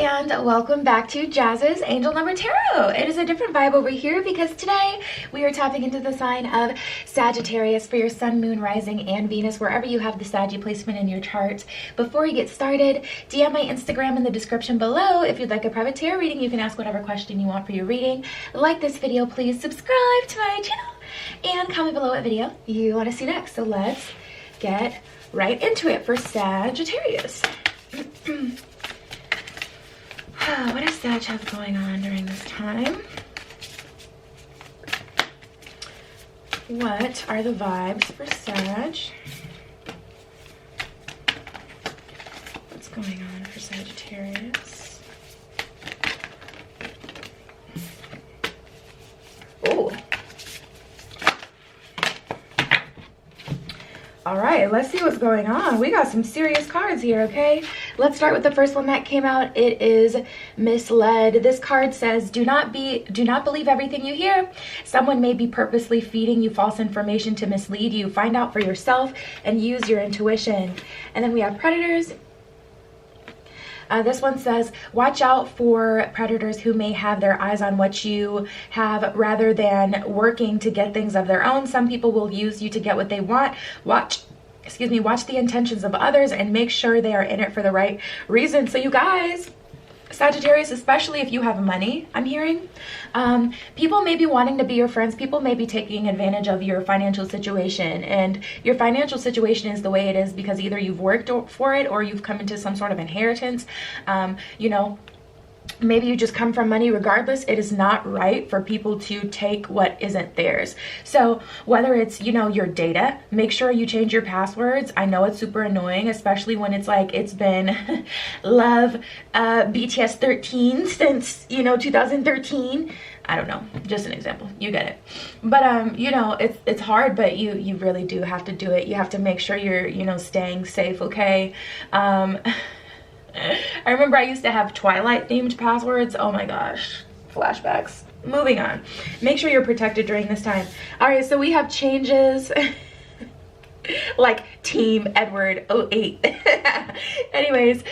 and welcome back to Jazz's Angel Number Tarot. It is a different vibe over here because today we are tapping into the sign of Sagittarius for your Sun, Moon, Rising, and Venus, wherever you have the Saggy placement in your chart. Before we get started, DM my Instagram in the description below. If you'd like a private tarot reading, you can ask whatever question you want for your reading. Like this video, please subscribe to my channel, and comment below what video you want to see next. So let's get right into it for Sagittarius. What does Sag have going on during this time? What are the vibes for Sag? What's going on for Sagittarius? Oh. All right, let's see what's going on. We got some serious cards here, okay? Let's start with the first one that came out. It is misled. This card says, do not believe everything you hear. Someone may be purposely feeding you false information to mislead you. Find out for yourself and use your intuition. And then we have predators. This one says, watch out for predators who may have their eyes on what you have rather than working to get things of their own. Some people will use you to get what they want. Watch the intentions of others and make sure they are in it for the right reason. So you guys, Sagittarius, especially if you have money, I'm hearing, people may be wanting to be your friends. People may be taking advantage of your financial situation, and your financial situation is the way it is because either you've worked for it or you've come into some sort of inheritance. You know, maybe you just come from money. Regardless, it is not right for people to take what isn't theirs. So whether it's, you know, your data, make sure you change your passwords. I know it's super annoying, especially when it's like it's been love BTS 13 since, you know, 2013. I don't know, just an example, you get it. But you know, it's hard, but you really do have to do it. You have to make sure you're, you know, staying safe, okay? I remember I used to have Twilight themed passwords. Oh my gosh, flashbacks. Moving on. Make sure you're protected during this time. All right, so we have changes. Like Team Edward 08. Anyways,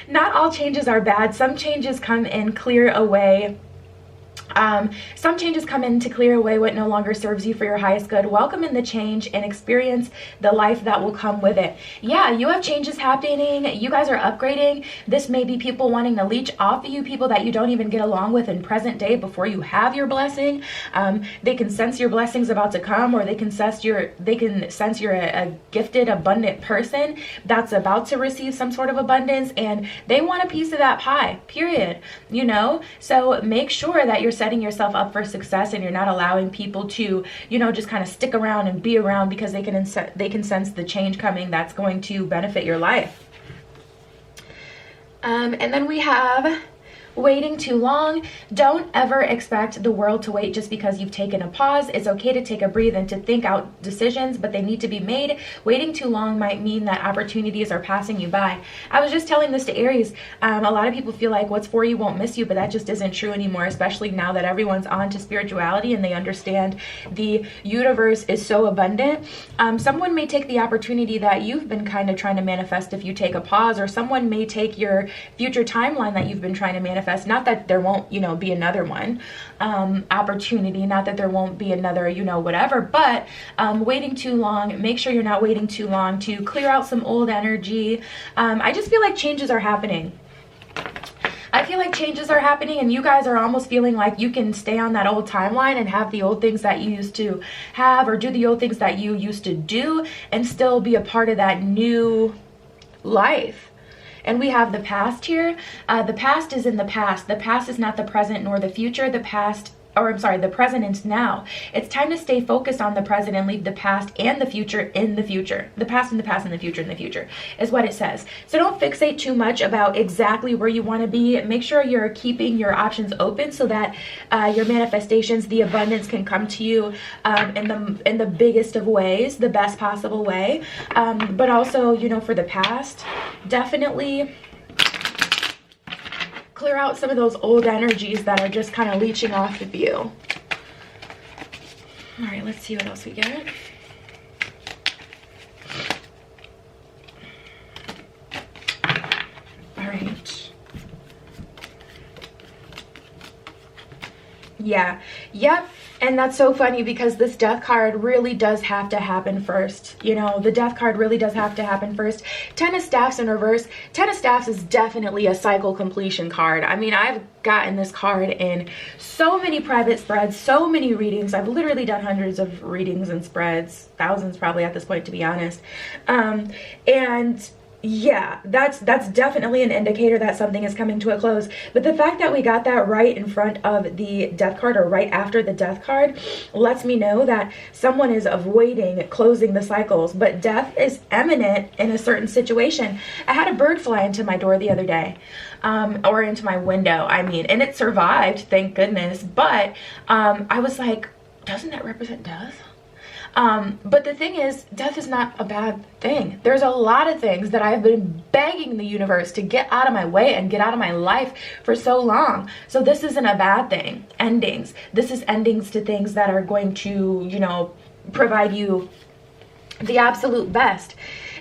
not all changes are bad. Some changes come and clear away. Some changes come in to clear away what no longer serves you for your highest good. Welcome in the change and experience the life that will come with it. Yeah, you have changes happening. You guys are upgrading. This may be people wanting to leech off of you, people that you don't even get along with in present day before you have your blessing. They can sense your blessings about to come, or they can sense you're a gifted, abundant person that's about to receive some sort of abundance, and they want a piece of that pie, period. You know, so make sure that you're setting yourself up for success and you're not allowing people to, you know, just kind of stick around and be around because they can sense the change coming that's going to benefit your life. And then we have waiting too long. Don't ever expect the world to wait just because you've taken a pause. It's okay to take a breathe and to think out decisions, but they need to be made. Waiting too long might mean that opportunities are passing you by. I was just telling this to Aries. A lot of people feel like what's for you won't miss you, but that just isn't true anymore, especially now that everyone's on to spirituality and they understand the universe is so abundant. Someone may take the opportunity that you've been kind of trying to manifest if you take a pause, or someone may take your future timeline that you've been trying to manifest. Not that there won't, you know, be another one, opportunity, not that there won't be another, you know, whatever, but waiting too long, make sure you're not waiting too long to clear out some old energy. I just feel like changes are happening. I feel like changes are happening, and you guys are almost feeling like you can stay on that old timeline and have the old things that you used to have, or do the old things that you used to do, and still be a part of that new life. And we have the past here. The past is in the past. The past is not the present nor the future. The present is now. It's time to stay focused on the present and leave the past and the future in the future. The past and the past and the future in the future is what it says. So don't fixate too much about exactly where you want to be. Make sure you're keeping your options open so that your manifestations, the abundance, can come to you in the biggest of ways, the best possible way. But also, you know, for the past, definitely clear out some of those old energies that are just kind of leeching off of you. All right, let's see what else we get. All right. Yeah. Yep. And that's so funny because this death card really does have to happen first. You know, the death card really does have to happen first. 10 of Staffs in reverse. 10 of Staffs is definitely a cycle completion card. I mean, I've gotten this card in so many private spreads, so many readings. I've literally done hundreds of readings and spreads, thousands probably at this point, to be honest. And yeah, that's definitely an indicator that something is coming to a close. But the fact that we got that right in front of the death card, or right after the death card, lets me know that someone is avoiding closing the cycles, but death is imminent in a certain situation. I had a bird fly into my door the other day, or into my window, I mean, and it survived, thank goodness. But I was like, doesn't that represent death? But the thing is, death is not a bad thing. There's a lot of things that I've been begging the universe to get out of my way and get out of my life for so long. So this isn't a bad thing. Endings. This is endings to things that are going to, you know, provide you the absolute best.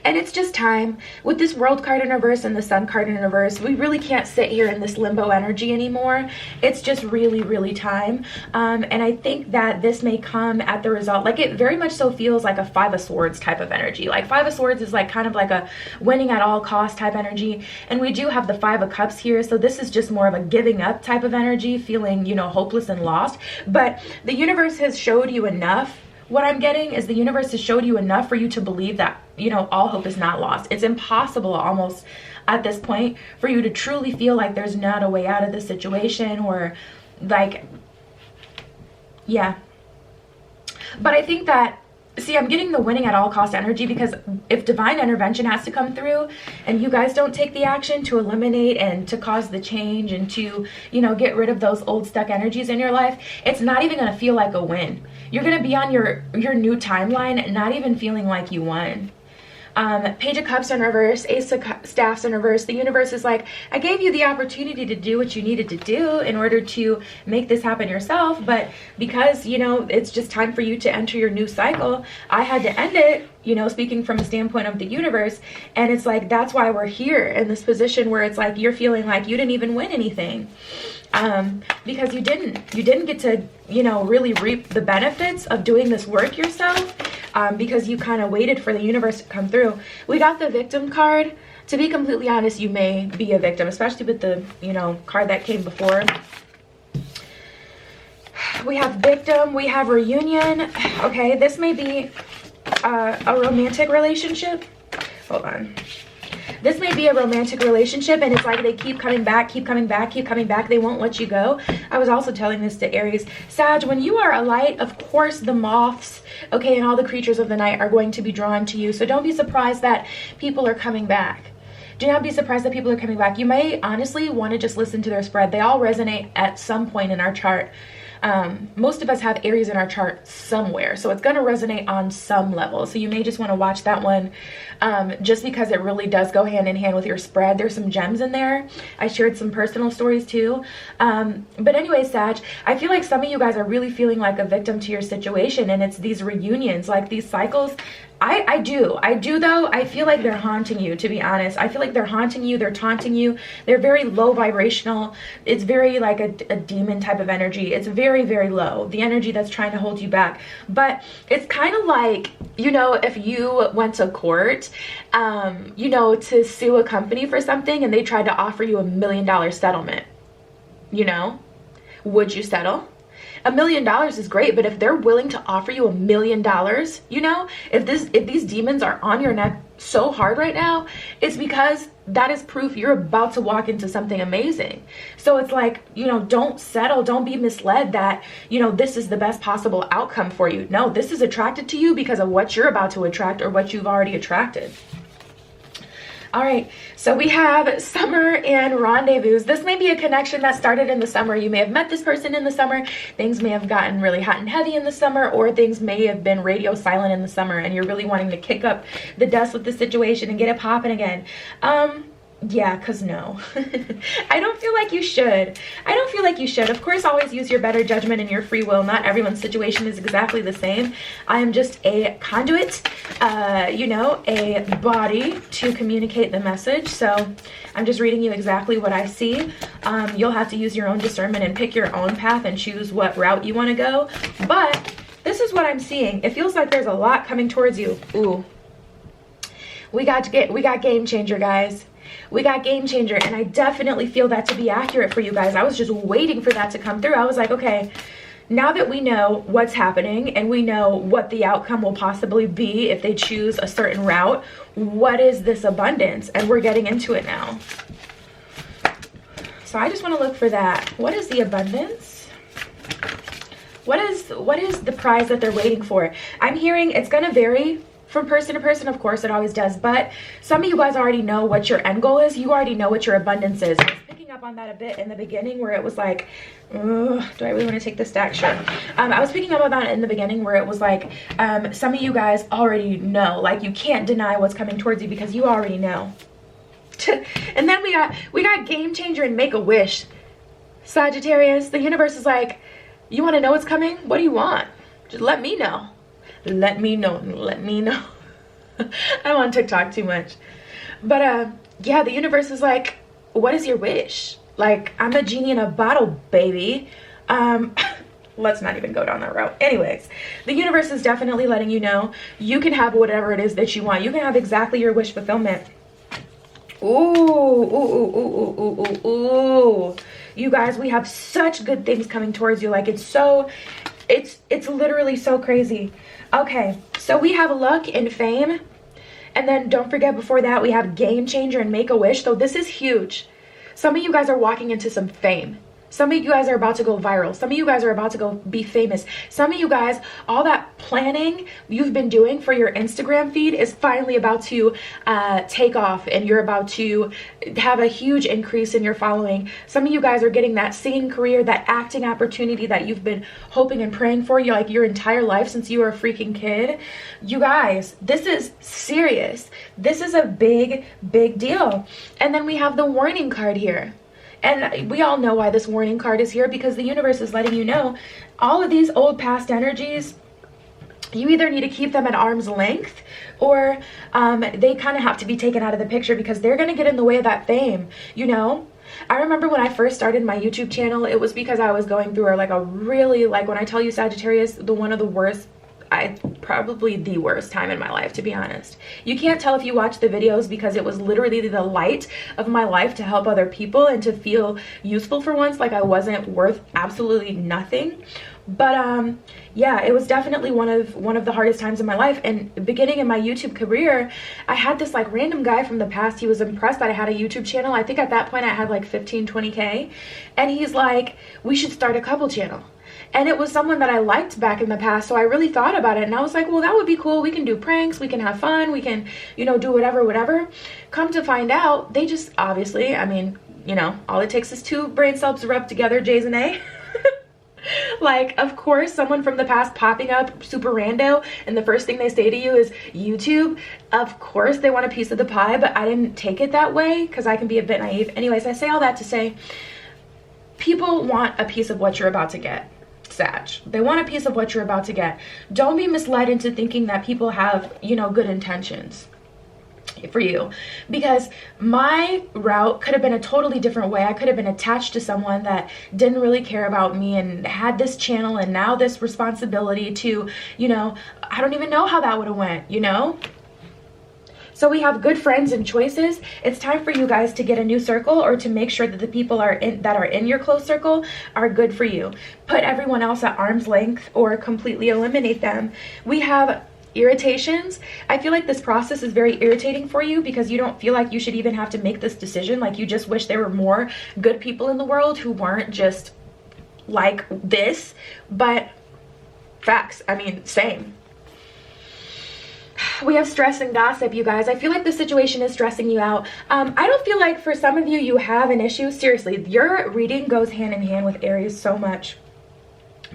And it's just time. With this World card in reverse and the Sun card in reverse, we really can't sit here in this limbo energy anymore. It's just really, really time. And I think that this may come at the result, like it very much so feels like a Five of Swords type of energy. Like Five of Swords is like kind of like a winning at all cost type energy. And we do have the Five of Cups here. So this is just more of a giving up type of energy, feeling, you know, hopeless and lost. But the universe has showed you enough. What I'm getting is the universe has showed you enough for you to believe that, you know, all hope is not lost. It's impossible almost at this point for you to truly feel like there's not a way out of the situation, or like, yeah. But I think that, see, I'm getting the winning at all cost energy, because if divine intervention has to come through and you guys don't take the action to eliminate and to cause the change and to, you know, get rid of those old stuck energies in your life, it's not even going to feel like a win. You're going to be on your new timeline not even feeling like you won. Page of Cups in reverse, Ace of Staffs in reverse. The universe is like, I gave you the opportunity to do what you needed to do in order to make this happen yourself, but because, you know, it's just time for you to enter your new cycle, I had to end it, you know, speaking from the standpoint of the universe. And it's like, that's why we're here in this position where it's like you're feeling like you didn't even win anything. Because you didn't get to, you know, really reap the benefits of doing this work yourself, because you kind of waited for the universe to come through. We got the Victim card. To be completely honest, you may be a victim, especially with the, you know, card that came before. We have Victim, we have Reunion. Okay, this may be a romantic relationship. Hold on. This may be a romantic relationship, and it's like they keep coming back, keep coming back, keep coming back. They won't let you go. I was also telling this to Aries. Sag, when you are a light, of course the moths, okay, and all the creatures of the night are going to be drawn to you. So don't be surprised that people are coming back. Do not be surprised that people are coming back. You may honestly want to just listen to their spread. They all resonate at some point in our chart. Most of us have Aries in our chart somewhere, so it's going to resonate on some level. So you may just want to watch that one, just because it really does go hand in hand with your spread. There's some gems in there. I shared some personal stories too. But anyway, Sag, I feel like some of you guys are really feeling like a victim to your situation, and it's these reunions, like these cycles. I do though. I feel like they're haunting you, to be honest. I feel like they're haunting you. They're taunting you. They're very low vibrational. It's very like a demon type of energy. It's very, very low. The energy that's trying to hold you back. But it's kind of like, you know, if you went to court, you know, to sue a company for something and they tried to offer you $1 million settlement, you know, would you settle? $1 million is great, but if they're willing to offer you $1 million, you know, if these demons are on your neck so hard right now, it's because that is proof you're about to walk into something amazing. So it's like, you know, don't settle. Don't be misled that, you know, this is the best possible outcome for you. No, this is attracted to you because of what you're about to attract or what you've already attracted. All right, so we have summer and rendezvous. This may be a connection that started in the summer. You may have met this person in the summer. Things may have gotten really hot and heavy in the summer, or things may have been radio silent in the summer, and you're really wanting to kick up the dust with the situation and get it popping again. Yeah, because no. I don't feel like you should. I don't feel like you should. Of course, always use your better judgment and your free will. Not everyone's situation is exactly the same. I am just a conduit, you know, a body to communicate the message. So I'm just reading you exactly what I see. You'll have to use your own discernment and pick your own path and choose what route you want to go. But this is what I'm seeing. It feels like there's a lot coming towards you. Ooh. We got game changer, guys. We got game changer, and I definitely feel that to be accurate for you guys. I was just waiting for that to come through. I was like, okay, now that we know what's happening and we know what the outcome will possibly be if they choose a certain route, what is this abundance? And we're getting into it now. So I just want to look for that. What is the abundance? What is the prize that they're waiting for? I'm hearing it's going to vary from person to person, of course, it always does, but some of you guys already know what your end goal is. You already know what your abundance is. I was picking up on that a bit in the beginning where it was like, do I really want to take this stack? Sure. I was picking up on that in the beginning where it was like, some of you guys already know, like you can't deny what's coming towards you because you already know. And then we got game changer and make a wish. Sagittarius, the universe is like, you want to know what's coming? What do you want? Just let me know. Let me know. Let me know. I'm on TikTok too much. But yeah, the universe is like, what is your wish? Like, I'm a genie in a bottle, baby. Let's not even go down that route. Anyways, the universe is definitely letting you know you can have whatever it is that you want. You can have exactly your wish fulfillment. Ooh, ooh, ooh, ooh, ooh, ooh, ooh. You guys, we have such good things coming towards you. Like, it's literally so crazy. Okay, so we have luck and fame, and then don't forget before that we have game changer and make a wish. So this is huge. Some of you guys are walking into some fame. Some of you guys are about to go viral. Some of you guys are about to go be famous. Some of you guys, all that planning you've been doing for your Instagram feed is finally about to take off, and you're about to have a huge increase in your following. Some of you guys are getting that singing career, that acting opportunity that you've been hoping and praying for like your entire life since you were a freaking kid. You guys, this is serious. This is a big, big deal. And then we have the warning card here. And we all know why this warning card is here, because the universe is letting you know all of these old past energies, you either need to keep them at arm's length, or they kind of have to be taken out of the picture because they're going to get in the way of that fame, you know? I remember when I first started my YouTube channel, it was because I was going through like a really, like when I tell you Sagittarius, one of the worst, probably the worst time in my life, to be honest. You can't tell if you watch the videos because it was literally the light of my life to help other people and to feel useful for once, like I wasn't worth absolutely nothing. But yeah, it was definitely one of the hardest times in my life. And beginning in my YouTube career, I had this like random guy from the past. He was impressed that I had a YouTube channel. I think at that point I had like 15-20K, and he's like, we should start a couple channel. And it was someone that I liked back in the past, so I really thought about it, and I was like, well, that would be cool. We can do pranks, we can have fun, we can, you know, do whatever. Come to find out, they just obviously, I mean, you know, all it takes is two brain cells to rub together, J's and A. Like, of course, someone from the past popping up super rando, and the first thing they say to you is YouTube. Of course, they want a piece of the pie, but I didn't take it that way because I can be a bit naive. Anyways, I say all that to say, people want a piece of what you're about to get. Sag. They want a piece of what you're about to get. Don't be misled into thinking that people have, you know, good intentions for you, because my route could have been a totally different way. I could have been attached to someone that didn't really care about me and had this channel and now this responsibility to, you know, I don't even know how that would have went, you know. So we have good friends and choices. It's time for you guys to get a new circle, or to make sure that the people that are in your close circle are good for you. Put everyone else at arm's length or completely eliminate them. We have irritations. I feel like this process is very irritating for you because you don't feel like you should even have to make this decision. Like, you just wish there were more good people in the world who weren't just like this. But facts, I mean, same. We have stress and gossip, you guys. I feel like the situation is stressing you out. I don't feel like for some of you, you have an issue. Seriously, your reading goes hand in hand with Aries so much.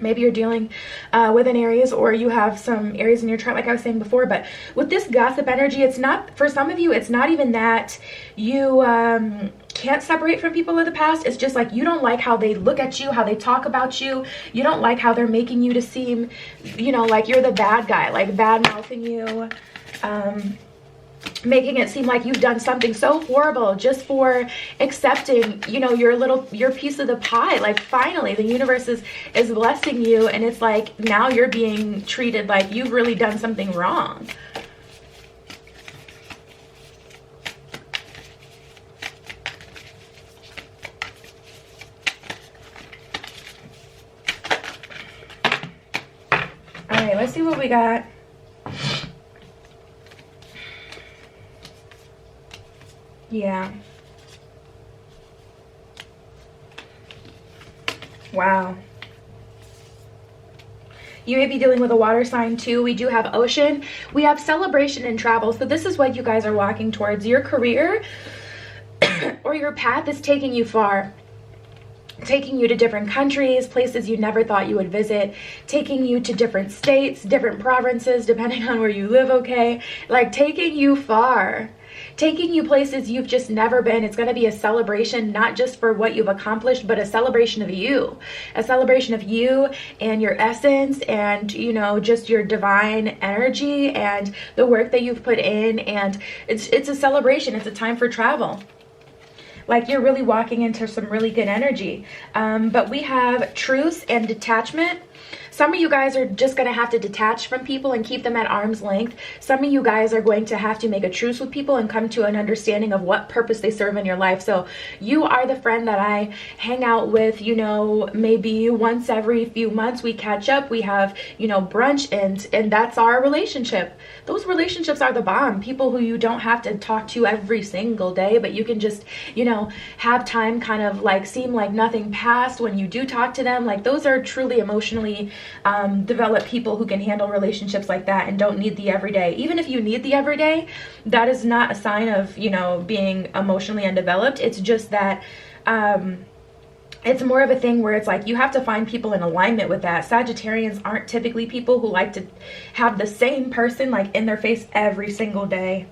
Maybe you're dealing with an Aries, or you have some Aries in your chart, like I was saying before. But with this gossip energy, it's not, for some of you, it's not even that you can't separate from people of the past. It's just like you don't like how they look at you, how they talk about you. You don't like how they're making you to seem, you know, like you're the bad guy, like bad mouthing you, making it seem like you've done something so horrible just for accepting, you know, your piece of the pie. Like finally the universe is blessing you, and it's like now you're being treated like you've really done something wrong. All right, let's see what we got. Yeah. Wow. You may be dealing with a water sign too. We do have ocean. We have celebration and travel. So this is what you guys are walking towards. Your career or your path is taking you far. Taking you to different countries, places you never thought you would visit, taking you to different states, different provinces, depending on where you live, okay? Like taking you far. Taking you places you've just never been. It's going to be a celebration, not just for what you've accomplished, but a celebration of you. A celebration of you and your essence and, you know, just your divine energy and the work that you've put in. And it's a celebration. It's a time for travel. Like you're really walking into some really good energy. But we have truce and detachment. Some of you guys are just going to have to detach from people and keep them at arm's length. Some of you guys are going to have to make a truce with people and come to an understanding of what purpose they serve in your life. So you are the friend that I hang out with, you know, maybe once every few months we catch up, we have, you know, brunch, and that's our relationship. Those relationships are the bomb. People who you don't have to talk to every single day, but you can just, you know, have time kind of like seem like nothing passed when you do talk to them. Like those are truly emotionally developed people who can handle relationships like that and don't need the everyday. Even if you need the everyday, that is not a sign of, you know, being emotionally undeveloped. It's just that it's more of a thing where it's like you have to find people in alignment with that. Sagittarians aren't typically people who like to have the same person like in their face every single day.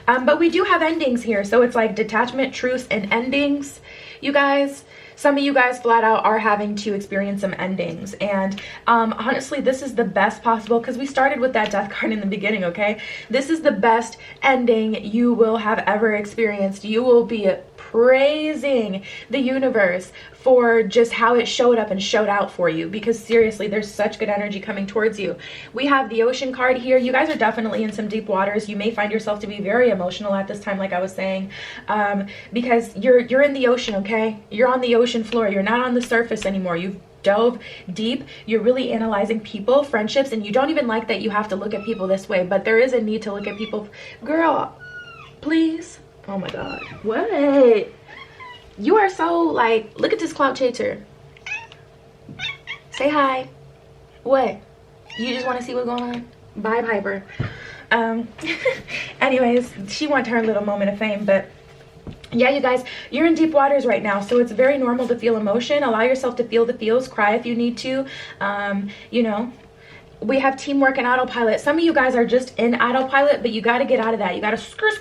But we do have endings here. So it's like detachment, truce, and endings, you guys. Some of you guys flat out are having to experience some endings. And honestly, this is the best possible, because we started with that death card in the beginning, okay? This is the best ending you will have ever experienced. You will be praising the universe for just how it showed up and showed out for you, because seriously, there's such good energy coming towards you. We have the ocean card here. You guys are definitely in some deep waters. You may find yourself to be very emotional at this time, like I was saying, because you're in the ocean, okay? You're on the ocean floor. You're not on the surface anymore. You've dove deep. You're really analyzing people, friendships, and you don't even like that you have to look at people this way, but there is a need to look at people. Girl, please. Oh my God. What? You are so like, look at this clout chaser. Say hi. What? You just want to see what's going on? Bye, Piper. Anyways, she wants her little moment of fame, but yeah, you guys, you're in deep waters right now, so it's very normal to feel emotion. Allow yourself to feel the feels, cry if you need to. You know, we have teamwork and autopilot. Some of you guys are just in autopilot, but you got to get out of that. You got to skirts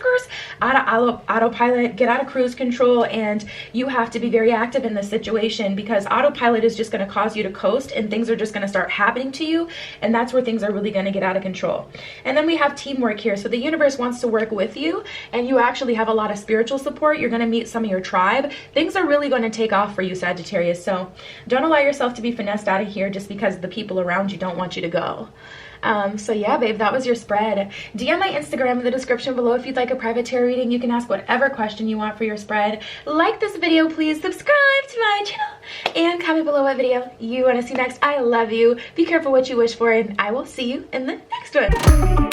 out of autopilot, get out of cruise control, and you have to be very active in this situation, because autopilot is just going to cause you to coast and things are just going to start happening to you, and that's where things are really going to get out of control. And then we have teamwork here. So the universe wants to work with you, and you actually have a lot of spiritual support. You're going to meet some of your tribe. Things are really going to take off for you, Sagittarius. So don't allow yourself to be finessed out of here just because the people around you don't want you to go. So yeah, babe, that was your spread. DM my Instagram in the description below if you'd like a private tarot reading. You can ask whatever question you want for your spread. Like this video, please, subscribe to my channel, and comment below what video you want to see next. I love you. Be careful what you wish for, and I will see you in the next one.